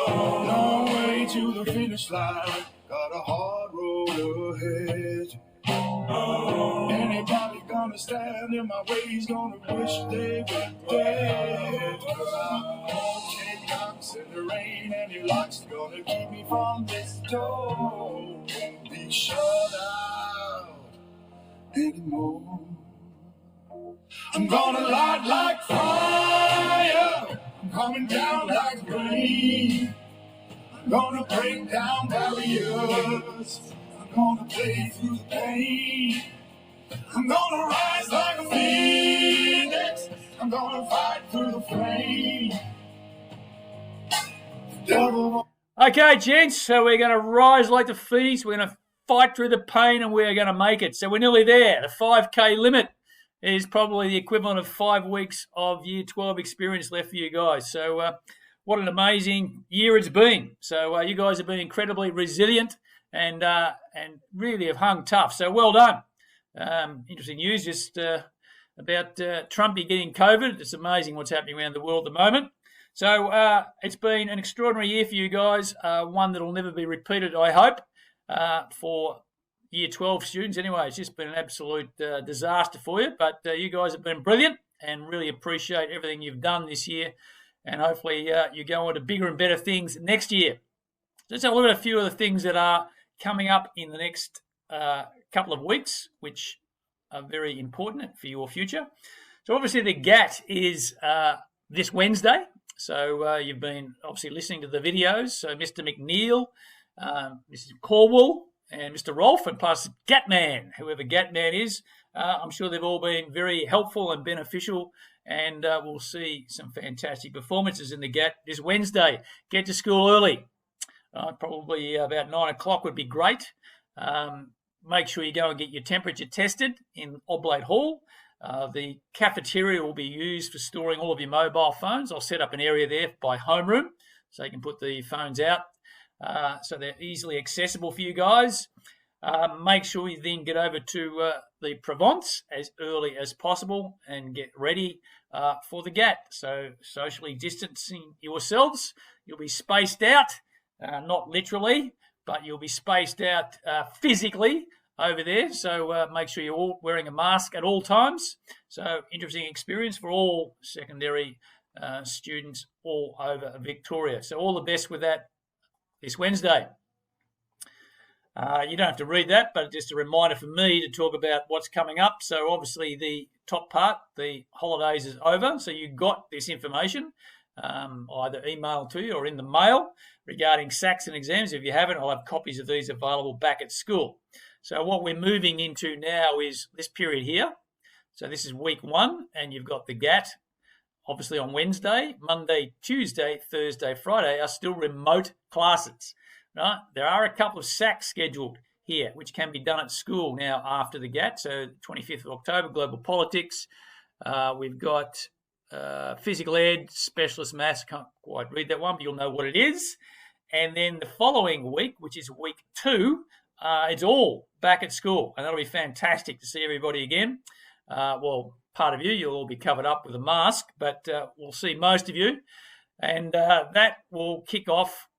Long way to the finish line, got a hard road ahead. Anybody gonna stand in my way is gonna wish they were dead. 'Cause I'm gonna take knocks in the rain, and your luck's gonna keep me from this door. Won't be shut out anymore. I'm gonna light like fire, I'm coming down like rain. I'm gonna break down barriers, I'm gonna play through the pain. I'm gonna rise like a phoenix, I'm gonna fight through the flame. Okay, gents, so we're going to rise like the phoenix, we're going to fight through the pain, and we're going to make it. So we're nearly there. The 5K limit is probably the equivalent of 5 weeks of Year 12 experience left for you guys. So what an amazing year it's been. So you guys have been incredibly resilient and really have hung tough. So well done. Interesting news just about Trumpy getting COVID. It's amazing what's happening around the world at the moment. So it's been an extraordinary year for you guys, one that will never be repeated, I hope, for Year 12 students. Anyway, it's just been an absolute disaster for you, but you guys have been brilliant and really appreciate everything you've done this year, and hopefully you go on to bigger and better things next year. So let's have a look at a few of the things that are coming up in the next couple of weeks, which are very important for your future. So obviously the GAT is this Wednesday. So you've been obviously listening to the videos. So Mr. McNeil, Mrs. Corwell, and Mr. Rolfe, and plus Gatman, whoever Gatman is. I'm sure they've all been very helpful and beneficial, and we'll see some fantastic performances in the GAT this Wednesday. Get to school early. Probably about 9 o'clock would be great. Make sure you go and get your temperature tested in Oblate Hall. The cafeteria will be used for storing all of your mobile phones. I'll set up an area there by homeroom so you can put the phones out so they're easily accessible for you guys. Make sure you then get over to the Provence as early as possible and get ready for the GAT. So socially distancing yourselves. You'll be spaced out, not literally, but you'll be spaced out physically over there, so make sure you're all wearing a mask at all times. So interesting experience for all secondary students all over Victoria. So all the best with that this Wednesday. You don't have to read that, but just a reminder for me to talk about what's coming up. So obviously the top part, the holidays is over, so you got this information either emailed to you or in the mail regarding Saxon exams. If you haven't, I'll have copies of these available back at school. So what we're moving into now is this period here. So this is week 1, and you've got the GAT, obviously on Wednesday, Monday, Tuesday, Thursday, Friday are still remote classes. Right? There are a couple of SACs scheduled here, which can be done at school now after the GAT. So 25th of October, Global Politics. We've got Physical Ed, Specialist Maths. Can't quite read that one, but you'll know what it is. And then the following week, which is week 2, it's all back at school, and that'll be fantastic to see everybody again. Well, part of you'll all be covered up with a mask, but we'll see most of you. And that will kick off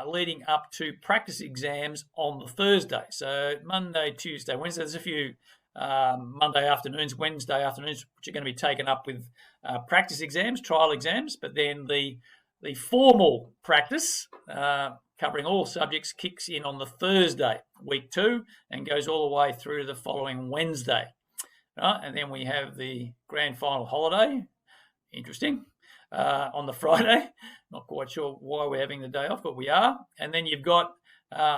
leading up to practice exams on the Thursday. So Monday, Tuesday, Wednesday, there's a few Monday afternoons, Wednesday afternoons, which are going to be taken up with practice exams, trial exams, but then the formal practice covering all subjects kicks in on the Thursday, week 2, and goes all the way through to the following Wednesday. Right? And then we have the grand final holiday, interesting, on the Friday. Not quite sure why we're having the day off, but we are. And then you've got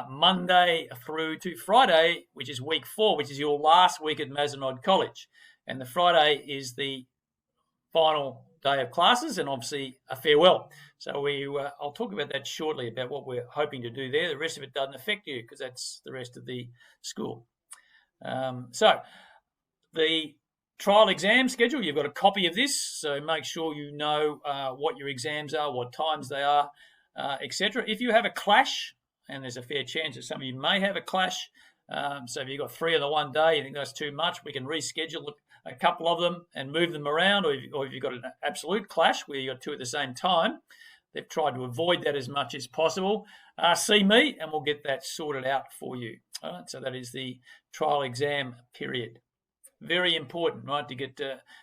Monday through to Friday, which is week 4, which is your last week at Mazenod College. And the Friday is the final day of classes and obviously a farewell. So I'll talk about that shortly, about what we're hoping to do there. The rest of it doesn't affect you because that's the rest of the school. So the trial exam schedule, you've got a copy of this, so make sure you know what your exams are, what times they are, etc. If you have a clash, and there's a fair chance that some of you may have a clash, so if you've got 3 on the one day, you think that's too much, we can reschedule a couple of them and move them around, or if you've got an absolute clash where you've got 2 at the same time, they've tried to avoid that as much as possible. See me and we'll get that sorted out for you. All right, so that is the trial exam period. Very important, right, to get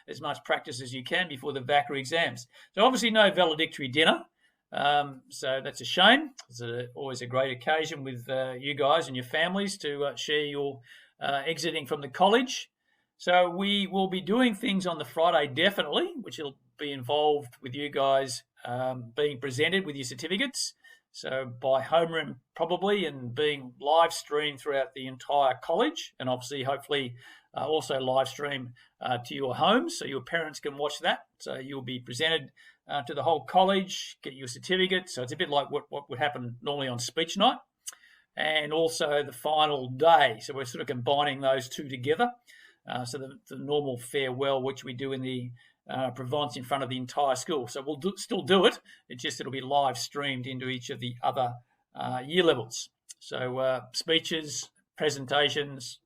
as much practice as you can before the VACA exams. So obviously no valedictory dinner. So that's a shame. It's always a great occasion with you guys and your families to share your exiting from the college. So we will be doing things on the Friday, definitely, which will be involved with you guys being presented with your certificates. So by homeroom probably, and being live streamed throughout the entire college, and obviously hopefully also live stream to your homes so your parents can watch that. So you'll be presented to the whole college, get your certificate. So it's a bit like what would happen normally on speech night, and also the final day. So we're sort of combining those two together. So the normal farewell, which we do in the Provence in front of the entire school. So we'll still do it. It'll be live streamed into each of the other year levels. So speeches, presentations,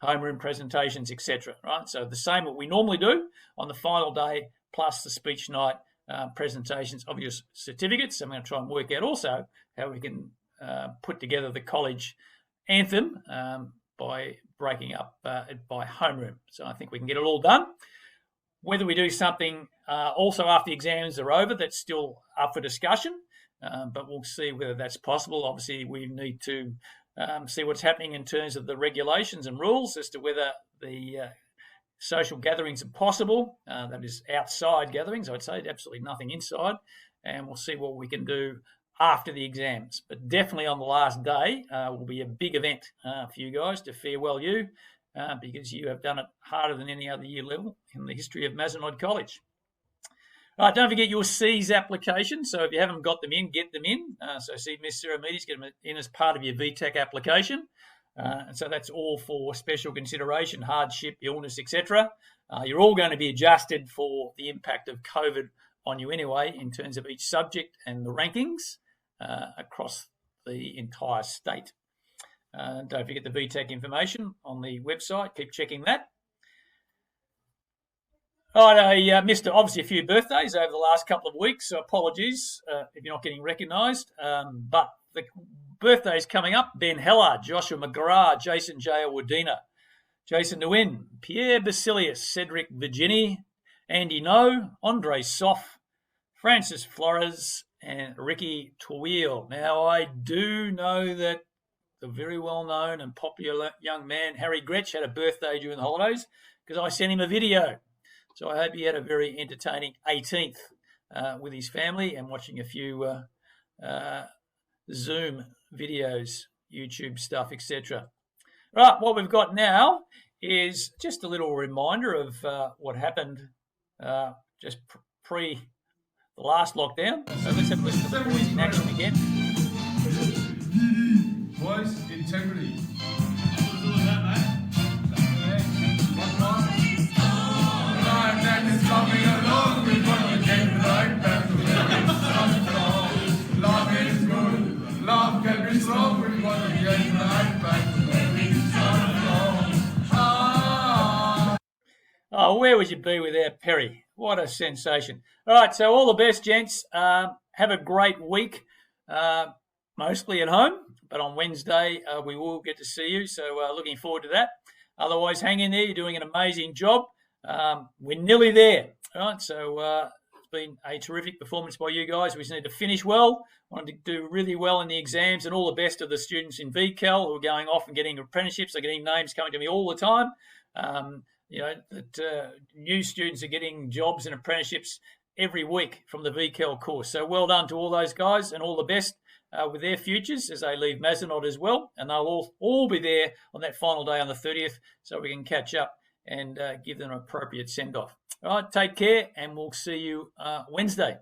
homeroom presentations, etc. Right. So the same what we normally do on the final day, plus the speech night presentations of your certificates. I'm going to try and work out also how we can put together the college anthem by breaking up by homeroom. So I think we can get it all done. Whether we do something also after the exams are over, that's still up for discussion, but we'll see whether that's possible. Obviously, we need to see what's happening in terms of the regulations and rules as to whether the social gatherings are possible. That is outside gatherings, I'd say, absolutely nothing inside, and we'll see what we can do after the exams. But definitely on the last day will be a big event for you guys to farewell you, because you have done it harder than any other year level in the history of Mazenod College. All right, don't forget your C's application. So if you haven't got them in, get them in. So see Ms. Saramedes, get them in as part of your VTAC application. And so that's all for special consideration, hardship, illness, etc. You're all going to be adjusted for the impact of COVID on you anyway, in terms of each subject and the rankings across the entire state. Don't forget the VTAC information on the website. Keep checking that. All right, I missed obviously a few birthdays over the last couple of weeks, so apologies if you're not getting recognised. But the birthdays coming up: Ben Heller, Joshua McGrath, Jason J. Wadena, Jason Nguyen, Pierre Basilius, Cedric Virginie, Andy No, Andre Soff, Francis Flores, and Ricky Tawil. Now, I do know that the very well-known and popular young man, Harry Gretsch, had a birthday during the holidays because I sent him a video. So I hope he had a very entertaining 18th with his family and watching a few Zoom videos, YouTube stuff, etc. Right, what we've got now is just a little reminder of what happened just pre the last lockdown. So let's have a listen to the boys in action again. Boys, integrity. Coming along, we're gonna get right back to where we started from. Love is good, love can be strong, we're gonna get right back to where we started from. Oh, where would you be without Perry? What a sensation. All right, so all the best, gents. Have a great week, mostly at home, but on Wednesday we will get to see you, so looking forward to that. Otherwise, hang in there. You're doing an amazing job. We're nearly there, right? So it's been a terrific performance by you guys. We just need to finish well. Wanted to do really well in the exams, and all the best of the students in VCAL who are going off and getting apprenticeships. They're getting names coming to me all the time. New students are getting jobs and apprenticeships every week from the VCAL course. So well done to all those guys, and all the best with their futures as they leave Mazenod as well. And they'll all be there on that final day on the 30th, so we can catch up and give them an appropriate send-off. All right, take care, and we'll see you Wednesday.